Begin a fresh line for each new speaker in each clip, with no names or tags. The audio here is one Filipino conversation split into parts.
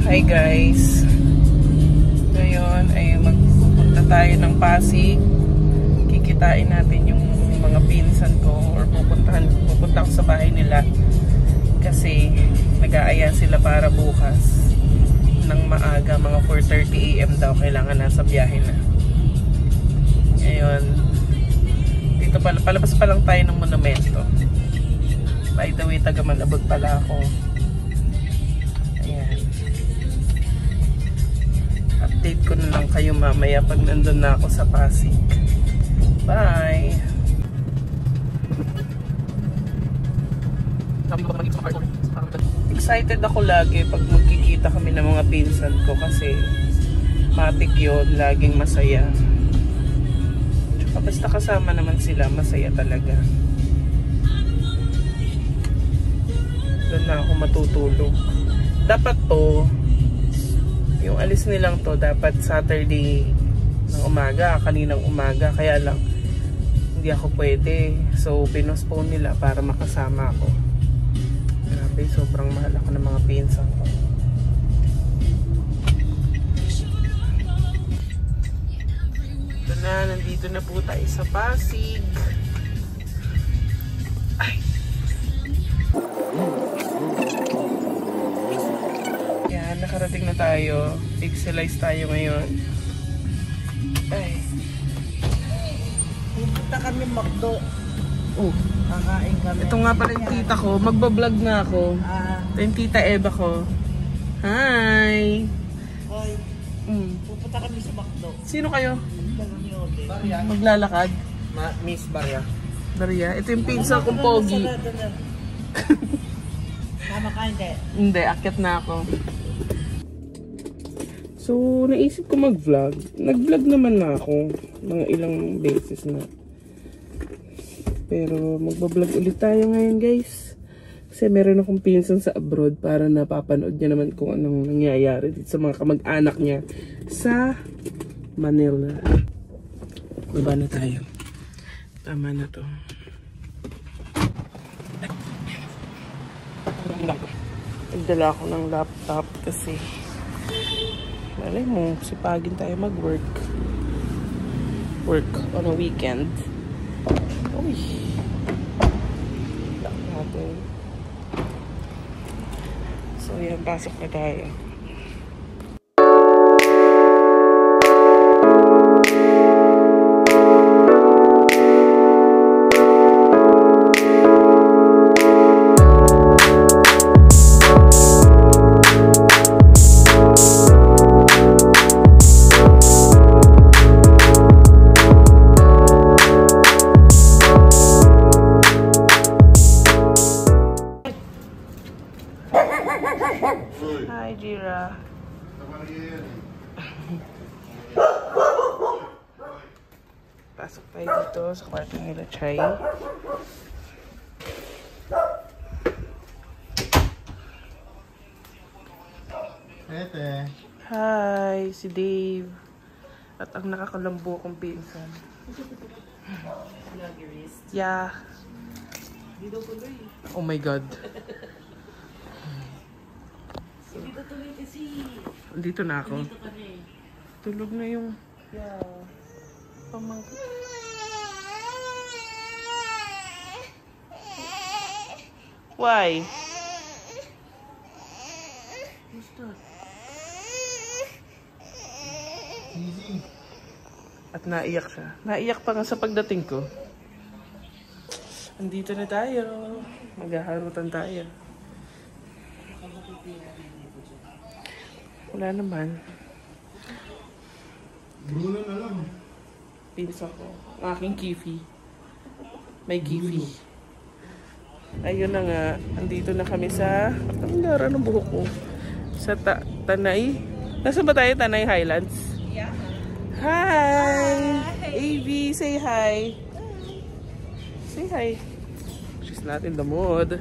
Hi guys, ngayon ay magpupunta tayo ng Pasig. Kikitain natin yung mga pinsan ko or pupunta ko sa bahay nila kasi nag-aaya sila para bukas ng maaga, mga 4:30 AM daw kailangan nasa biyahe na. Ngayon dito palabas pa lang tayo ng monumento. By the way, taga Malabog pala ako. Ayan. Update ko na lang kayo mamaya pag nandun na ako sa Pasig. Bye! Excited ako lagi pag magkikita kami ng mga pinsan ko kasi matik yun, laging masaya. Tsaka basta kasama naman sila, masaya talaga. Doon na ako matutulog. Dapat to, yung alis nilang to, dapat Saturday ng umaga, kaninang umaga. Kaya lang, hindi ako pwede. So, pinospone nila para makasama ako. Grabe, sobrang mahal ako ng mga pinsan ko. Ito na, nandito na po tayo sa Pasig. Ay! Yan, nakarating na tayo. Pixelize tayo ngayon. Ay.
Pupunta kami McDo.
Oh.
Kakain kami.
Ito nga pala yung tita ko. Magbablog na ako. Ito yung tita Eva ko. Hi!
Hoy, pupunta kami sa McDo.
Sino kayo?
Barya.
Maglalakad?
Miss Barya.
Barya. Ito yung pinsan kong pogi.
Tama ka, hindi?
Hindi, akit na ako. So, naisip ko mag-vlog. Nag-vlog naman na ako. Mga ilang beses na. Pero magbablog ulit tayo ngayon guys. Kasi meron akong pinsan sa abroad para napapanood niya naman kung anong nangyayari dito sa mga kamag-anak niya sa Manila. Baba na tayo. Tama na to. Nagdala ako ng laptop kasi malay mo, sipagin tayo mag-work. Work on a weekend. Uy. Lock natin. So yan, pasok na tayo. Hi, Jira. Pasok tayo dito sa kwarto nila, Chai. Hi, si Dave. At ang nakakalambo kong pinsan. Yeah. Oh my God.
Dito tuloy kasi.
Dito na ako.
Dito kami.
Tulog na yung pamangkin. Why? At naiyak siya. Naiyak pa nga sa pagdating ko. Andito na tayo. Maghaharutan tayo. Wala naman.
Bruno na lang.
Pinsa ko. Ang aking kifi. May kifi. Ayun na nga. Andito na kami sa... Ang lara ng buhok ko. Sa Tanay. Nasaan ba tayo? Tanay Highlands?
Yeah.
Hi! AB, say hi. Say hi. She's not in the mood.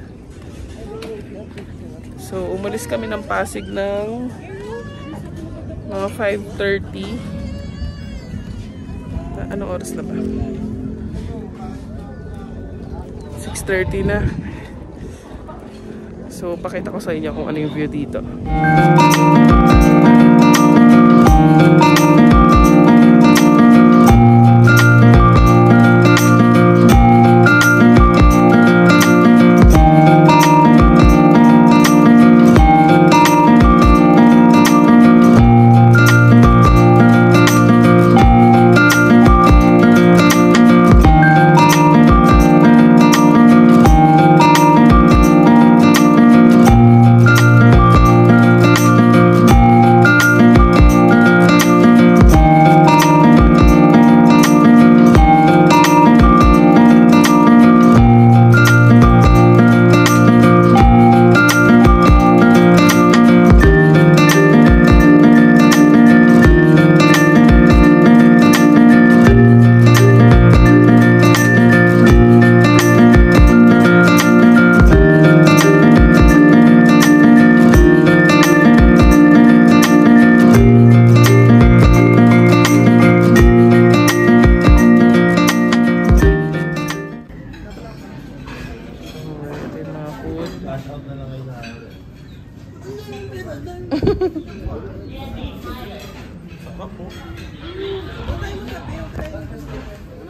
So, umalis kami ng Pasig ng mga 5:30. Anong oras na ba? 6:30 na. So, pakita ko sa inyo kung ano yung view dito.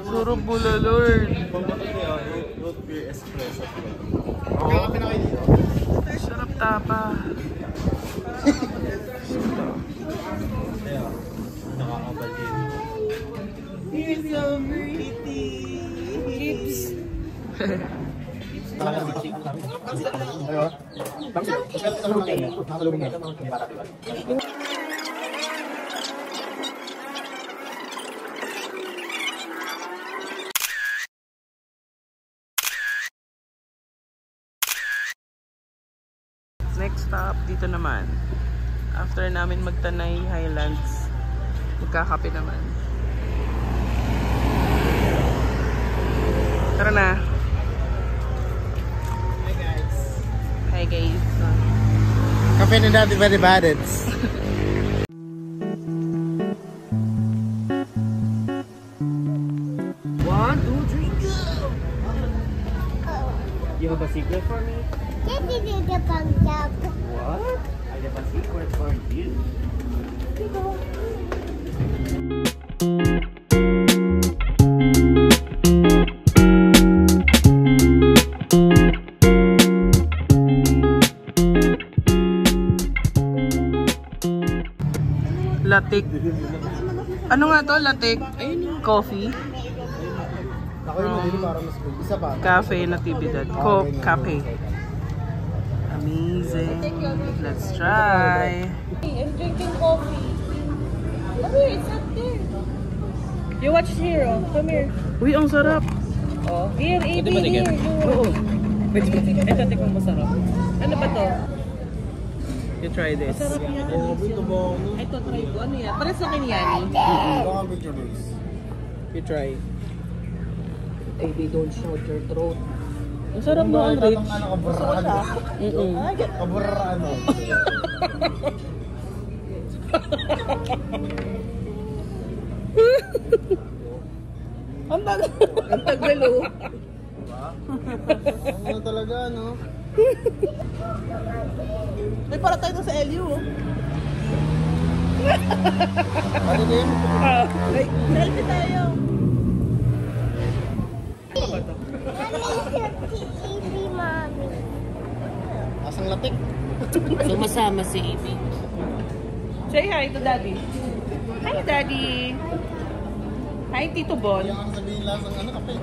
Surop bula, Lord.
Root beer espresso.
Oh. Sarap tapa.
Nakakabal din.
You're so pretty.
Hips. Next stop, dito naman. After namin magtanay Highlands, magkakape naman. Tara na. Hi guys.
Kape ni Daddy Very Badets.
One, two, three, go! You have a secret for me? What? I have a secret for you.
Latik. Ano nga to? Latik? Coffee?
Ako yung nabili para mas good. Isa pa.
Cafe Natividad. Cafe. Amazing. Let's try.
I'm drinking coffee. Come here, it's up there. You watch Hero. Come here.
Uy, ang sarap.
Oh, here, AB, here.
Oo. Ito, tikman mo sarap. Ano ba to?
You try this.
Sarap yan.
Oh, ito ba?
Ito, try ko. Ano yan? Para sa akin yan.
Baka picture this.
You try.
AB, don't shout your throat.
Ang sarap mo, ang rich.
Ano, kaburaan. Kaburaan.
Ang tagal. Ang tagal, oh.
Ano talaga, no?
Ay, para tayo sa LU, oh.
Ano din?
Ay, selfie tayo.
Asang latik.
Sumasama si AB.
Say hi to Daddy. Hi, Daddy. Hi, Tito Bon.
Kaya sabihin lasang ano kape.